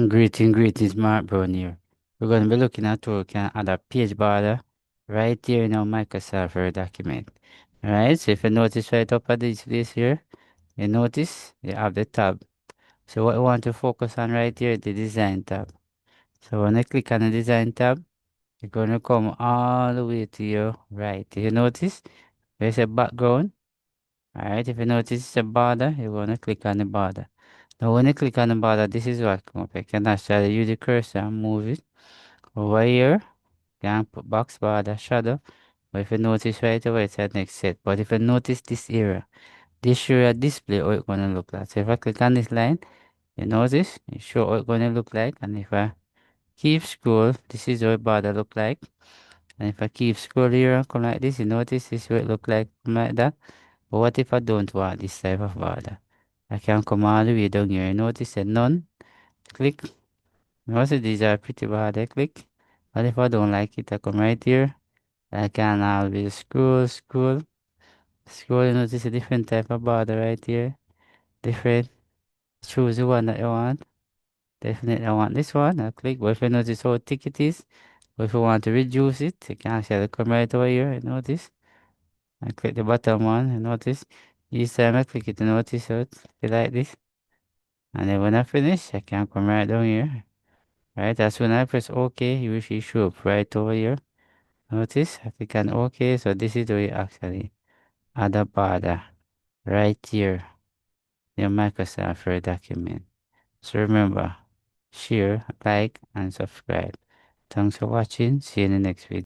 Greetings, Mark Brown here. We're going to be looking at how we can add a page border right here in our Microsoft Word document. Alright, so if you notice right up at this place here, you notice you have the tab. So what we want to focus on right here is the design tab. So when I click on the design tab, you're going to come all the way to your right. You notice there's a background. Alright, if you notice it's a border, you want to click on the border. Now when you click on the border, this is what come up. You can actually use the cursor and move it over here. You can put box border shadow. But if you notice right away, it's at next set. But if you notice this area, this show a display how it's gonna look like. So if I click on this line, you notice it show how it's gonna look like. And if I keep scroll, this is how border look like. And if I keep scroll here and come like this, you notice this is what it look like, come like that. But what if I don't want this type of border? I can come all the way down here. You notice that none. Click. Notice these are pretty border. Click. But if I don't like it, I come right here. I can always scroll. You notice a different type of border right here. Different. Choose the one that you want. Definitely I want this one. I click. But if you notice how thick it is, or if you want to reduce it, you can actually come right over here. You notice. I click the bottom one. You notice. Each time I click it, you notice how it's like this. And then when I finish, I can come right down here. Right, as soon as I press OK, you will see show up right over here. Notice I click on OK, so this is where you actually add a border right here in your Microsoft Word document. So remember, share, like, and subscribe. Thanks for watching. See you in the next video.